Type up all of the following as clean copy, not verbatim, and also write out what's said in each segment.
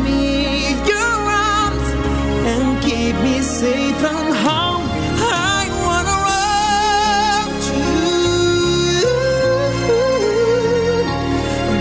me in your arms and keep me safe and home. I wanna run to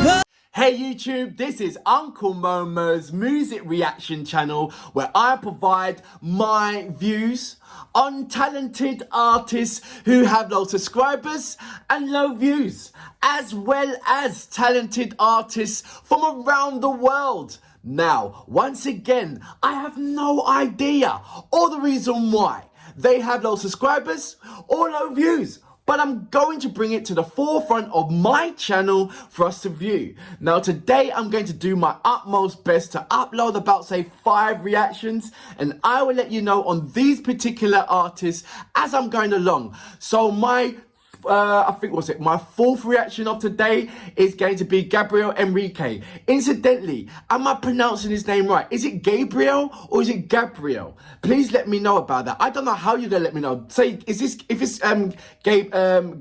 you. Hey YouTube, this is Uncle Momo's music reaction channel where I provide my views on talented artists who have low subscribers and low views, as well as talented artists from around the world. Now, once again, I have no idea or the reason why they have low subscribers or low views, but I'm going to bring it to the forefront of my channel for us to view. Now today I'm going to do my utmost best to upload about say 5 reactions, and I will let you know on these particular artists as I'm going along. So my my 4th reaction of today is going to be Gabriel Henrique. Incidentally, am I pronouncing his name right? Is it Gabriel or is it Gabriel? Please let me know about that. I don't know how you're gonna let me know. Say, if it's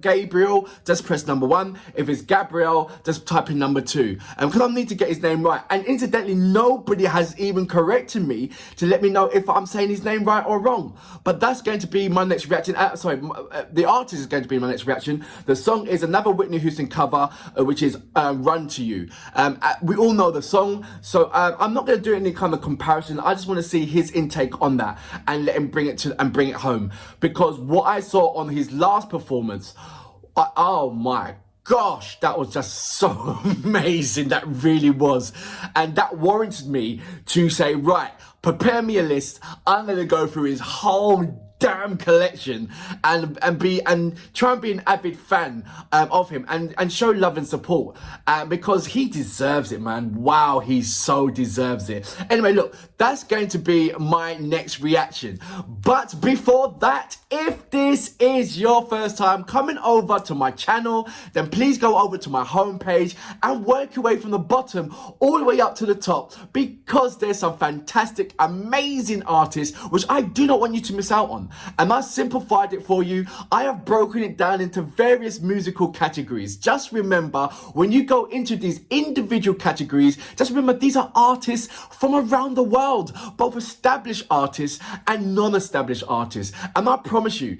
Gabriel, just press number 1. If it's Gabriel, just type in number 2. Because I need to get his name right. And incidentally, nobody has even corrected me to let me know if I'm saying his name right or wrong. But that's going to be my next reaction. The artist is going to be my next reaction. The song is another Whitney Houston cover, which is Run to You. We all know the song, so I'm not going to do any kind of comparison. I just want to see his intake on that and let him bring it home, because what I saw on his last performance, oh my gosh, that was just so amazing. That really was, and that warranted me to say, right, prepare me a list. I'm going to go through his whole damn collection and try and be an avid fan of him and show love and support, because he deserves it, man. Wow, he so deserves it. Anyway, look, that's going to be my next reaction. But before that, if this is your first time coming over to my channel, then please go over to my homepage and work your way from the bottom all the way up to the top, because there's some fantastic, amazing artists which I do not want you to miss out on. And I simplified it for you. I have broken it down into various musical categories. Just remember, when you go into these individual categories, just remember these are artists from around the world, both established artists and non-established artists. And I promise you,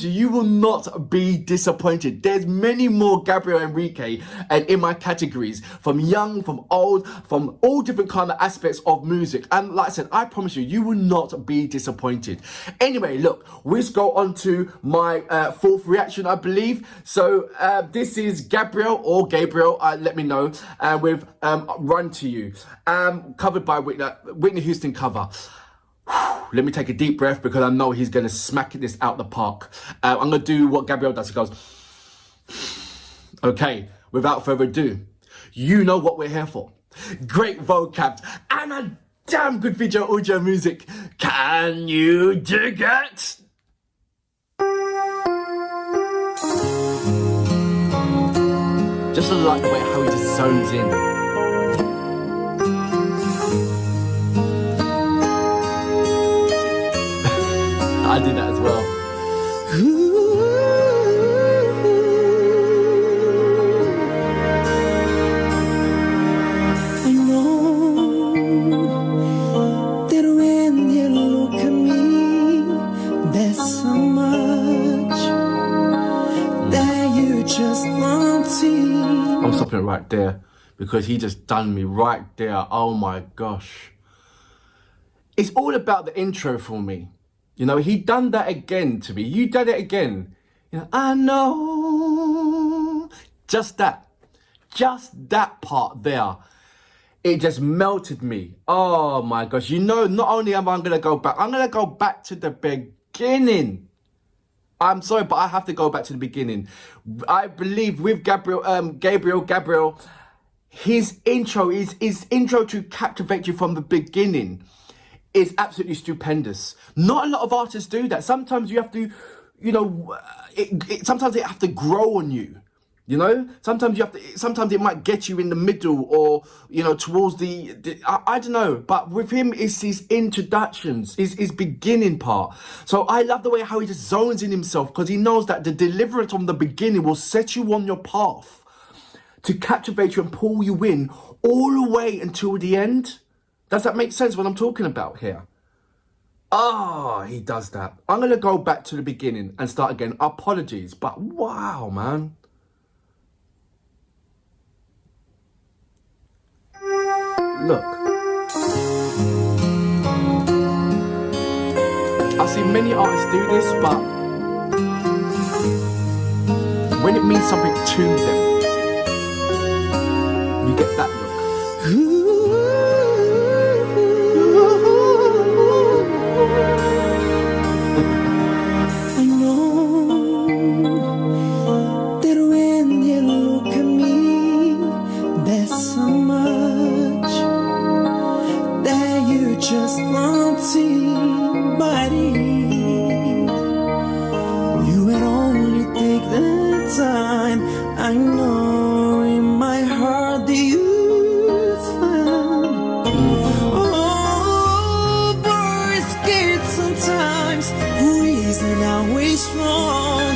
you will not be disappointed. There's many more Gabriel Henrique in my categories, from young, from old, from all different kind of aspects of music. And like I said, I promise you, you will not be disappointed. Anyway, look, let's go on to my 4th reaction, I believe. So this is Gabriel or Gabriel, let me know, with Run to You, covered by Whitney Houston cover. Let me take a deep breath, because I know he's going to smack this out the park. I'm going to do what Gabriel does. He goes, okay, without further ado, you know what we're here for. Great vocab and a damn good video audio music. Can you dig it? Just like the way how he just zones in. I did that as well. I know that when you look at me, there's so much that you just want to. I'm stopping it right there, because he just done me right there. Oh my gosh. It's all about the intro for me. You know, he done that again to me. You did it again. You know, I know. Just that part there. It just melted me. Oh my gosh. You know, not only am I going to go back, I'm going to go back to the beginning. I'm sorry, but I have to go back to the beginning. I believe with Gabriel, his intro to captivate you from the beginning is absolutely stupendous. Not a lot of artists do that. Sometimes you have to, you know, sometimes they have to grow on you. You know, sometimes it might get you in the middle, or, you know, towards I don't know. But with him, it's his introductions, his beginning part. So I love the way how he just zones in himself, because he knows that the deliverance from the beginning will set you on your path to captivate you and pull you in all the way until the end. Does that make sense what I'm talking about here? Ah, he does that. I'm going to go back to the beginning and start again. Apologies, but wow, man. Look. I've seen many artists do this, but when it means something to them, you get that look. I know that when you look at me, there's so much that you just won't see, buddy. You would only take the time. I know in my heart that you found. Oh, boys get sometimes reason always strong.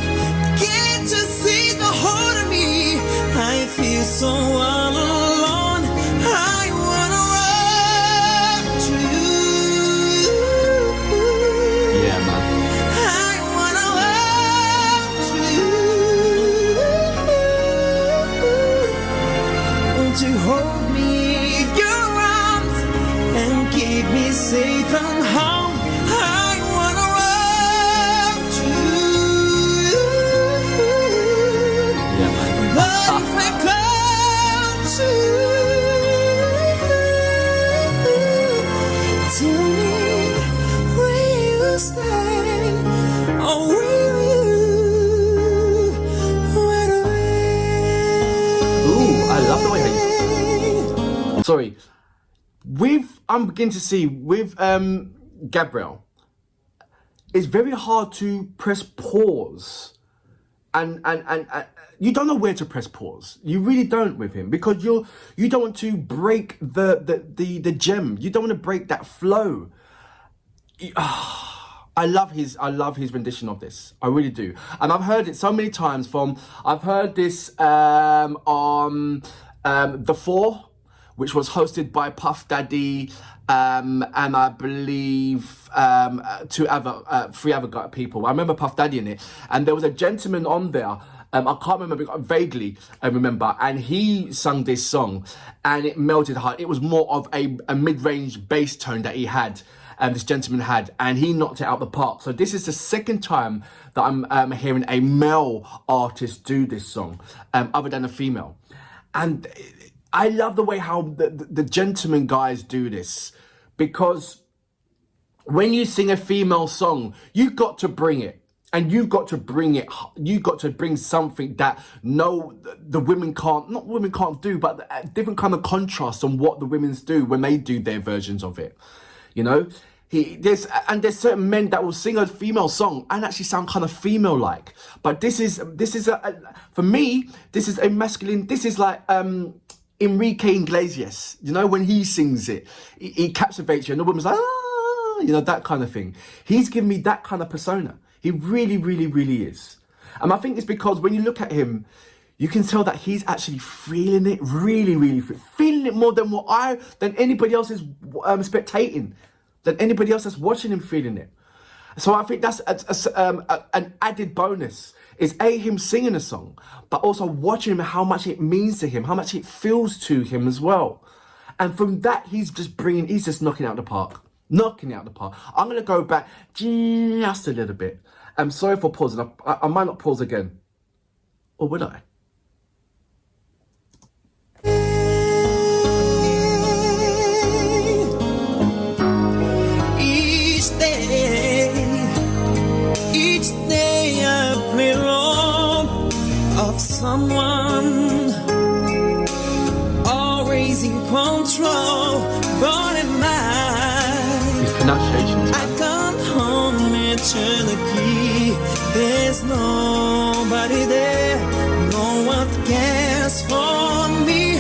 Can't you see the whole of me? I feel so all alone. I wanna run to you. Yeah, man. I wanna run to you. Won't you hold me in your arms and keep me safe and home? I wanna run to you. Yeah, man. But if I come to you, tell me where you stay, or will you run away? Ooh, I love the way how you... Sorry. I'm beginning to see with Gabriel, it's very hard to press pause, and you don't know where to press pause. You really don't with him, because you don't want to break the gem. You don't want to break that flow. I love his rendition of this. I really do, and I've heard it so many times I've heard this on The Four, which was hosted by Puff Daddy, and I believe three other people. I remember Puff Daddy in it, and there was a gentleman on there. I can't remember, vaguely remember, and he sung this song, and it melted hard. It was more of a mid-range bass tone that he had, this gentleman had, and he knocked it out the park. So this is the second time that I'm hearing a male artist do this song, other than a female, and I love the way how the gentleman guys do this, because when you sing a female song, you've got to bring it. And you've got to bring it, you've got to bring something that the women can't, not women can't do, but a different kind of contrast on what the women's do when they do their versions of it. You know, there's certain men that will sing a female song and actually sound kind of female-like. But this is for me, this is a masculine, this is like, Enrique Iglesias, you know, when he sings it, he captivates you and the woman's like, ah, you know, that kind of thing. He's given me that kind of persona. He really, really, really is. And I think it's because when you look at him, you can tell that he's actually feeling it, really, really feeling it more than anybody else is spectating, than anybody else that's watching him feeling it. So I think that's an added bonus, is him singing a song, but also watching him, how much it means to him, how much it feels to him as well. And from that, he's just knocking out the park. Knocking out the park. I'm going to go back just a little bit. I'm sorry for pausing. I might not pause again. Or would I? Each day I play role of someone, always in control, but in mind, I come home and turn the key. There's nobody there, no one cares for me.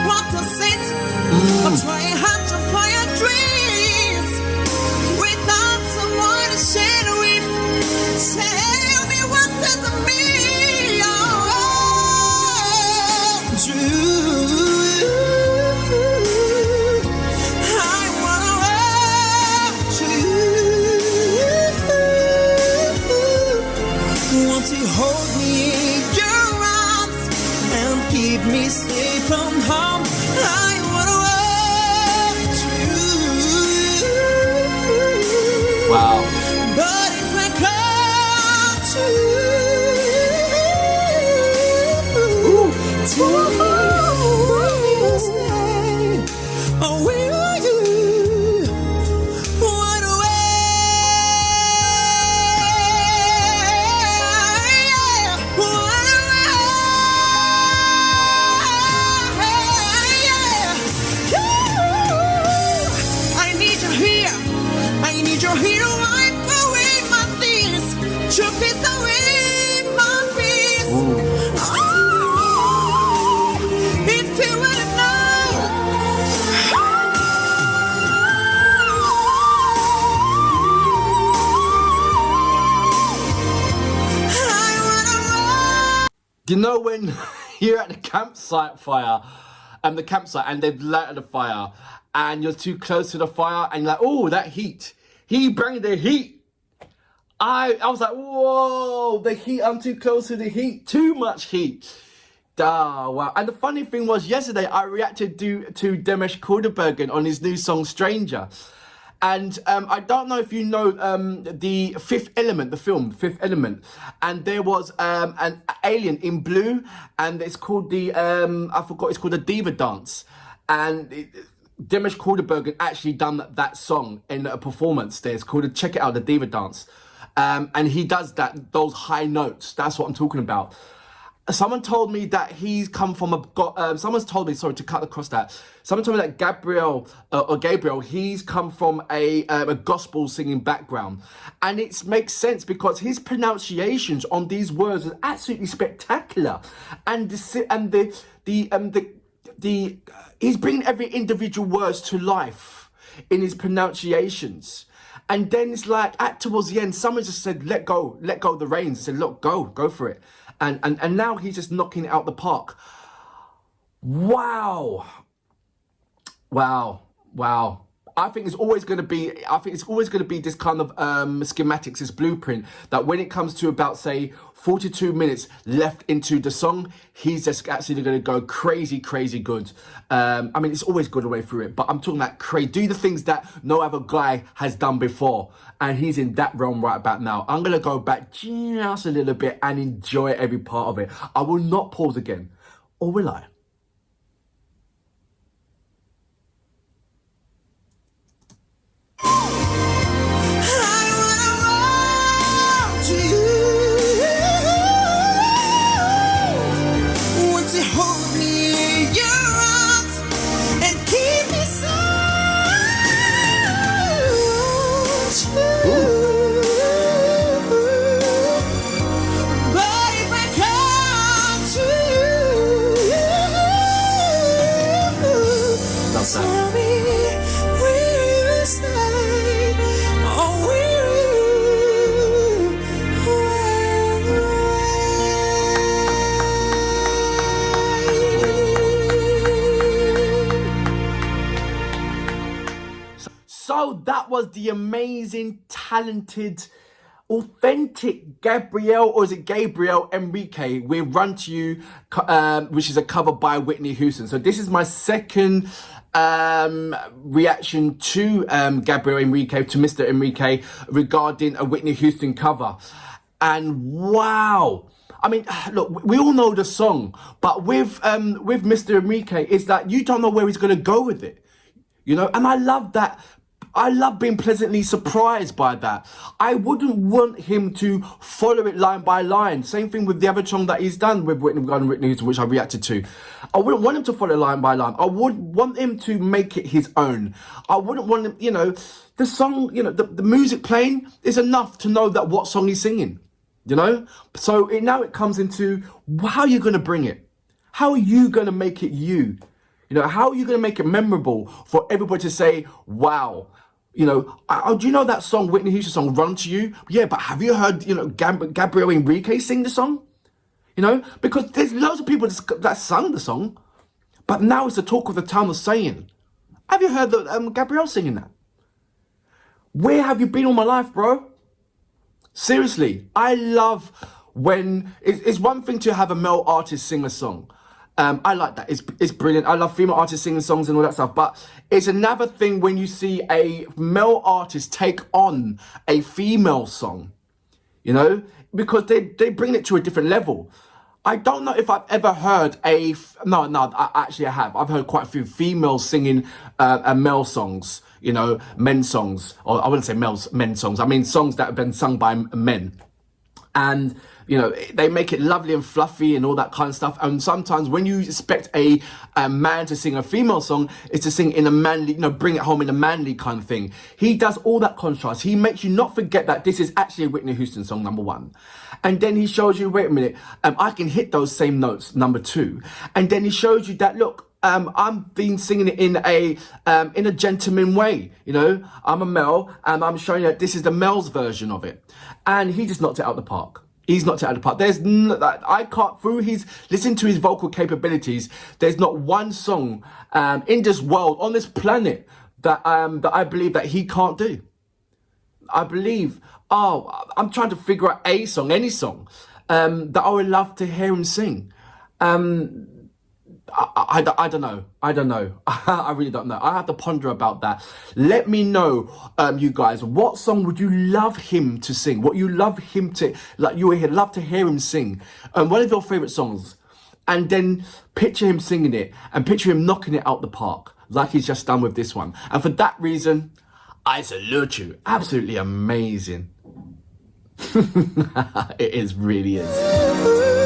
What to sit, I'm trying hard to find dreams without someone to share with. Tell me what does it mean? Oh, true. You're here to wipe away my tears. You piss away my fears. Oh, if you were to know. I wanna run. You know when you're at the campsite and they've lighted the fire and you're too close to the fire and you're like, oh, that heat. He bring the heat. I was like, whoa, the heat, I'm too close to the heat. Too much heat. Wow. And the funny thing was, yesterday I reacted to Demesh Kulderbergen on his new song Stranger. And I don't know if you know the Fifth Element, the film Fifth Element, and there was an alien in blue, and it's called the it's called the Diva Dance, and Demesh Kulderbergen actually done that song in a performance there. It's called Check It Out, the Diva Dance, and he does those high notes. That's what I'm talking about. Someone told me that he's come from someone's told me, sorry to cut across that. Someone told me that Gabriel, he's come from a gospel singing background. And it makes sense because his pronunciations on these words are absolutely spectacular. And he's bringing every individual words to life in his pronunciations. And then it's like, towards the end, someone just said, let go of the reins. I said, look, go for it. And now he's just knocking it out the park. Wow. I think it's always going to be this kind of schematics, this blueprint, that when it comes to about, say, 42 minutes left into the song, he's just actually going to go crazy good. I mean, it's always good away through it, but I'm talking about crazy. Do the things that no other guy has done before. And he's in that realm right about now. I'm going to go back just a little bit and enjoy every part of it. I will not pause again. Or will I? Tell me, will you stay, or will you run away? So that was the amazing, talented, authentic Gabriel Henrique with Run To You, which is a cover by Whitney Houston. So this is my second reaction to Gabriel Henrique, to Mr. Henrique, regarding a Whitney Houston cover. And wow, I mean, look, we all know the song, but with Mr. Henrique, it's that you don't know where he's going to go with it, you know. And I love that. I love being pleasantly surprised by that. I wouldn't want him to follow it line by line. Same thing with the other song that he's done with Whitney Houston, which I reacted to. I wouldn't want him to follow line by line. I would want him to make it his own. I wouldn't want him, you know, the song, you know, the music playing is enough to know that what song he's singing, you know? So now it comes into, how are you going to bring it? How are you going to make it you? You know, how are you going to make it memorable for everybody to say, wow? You know, do you know that song, Whitney Houston song, Run To You? Yeah, but have you heard, you know, Gabriel Henrique sing the song? You know, because there's loads of people that sang the song, but now it's the talk of the town of saying, have you heard Gabriel singing that? Where have you been all my life, bro? Seriously, I love when, it's one thing to have a male artist sing a song. I like that. It's brilliant. I love female artists singing songs and all that stuff. But it's another thing when you see a male artist take on a female song, you know, because they bring it to a different level. I don't know if I've ever heard I have. I've heard quite a few females singing male songs, you know, men's songs. Or I wouldn't say men's songs. I mean songs that have been sung by men. And, you know, they make it lovely and fluffy and all that kind of stuff. And sometimes when you expect a man to sing a female song, it's to sing in a manly, you know, bring it home in a manly kind of thing. He does all that contrast. He makes you not forget that this is actually a Whitney Houston song, number one. And then he shows you, wait a minute, I can hit those same notes, number two. And then he shows you that, look, I'm been singing it in a gentleman way, you know. I'm a male, and I'm showing you that this is the male's version of it. And he just knocked it out of the park. He's knocked it out of the park. There's I can't, through his, listen to his vocal capabilities, there's not one song in this world, on this planet, that I believe that he can't do. I believe, I'm trying to figure out a song, any song, that I would love to hear him sing. I don't know. I don't know. I really don't know. I have to ponder about that. Let me know, you guys, what song would you love him to sing? What you love him to, like, you would love to hear him sing? One of your favourite songs. And then picture him singing it and picture him knocking it out the park like he's just done with this one. And for that reason, I salute you. Absolutely amazing. It really is.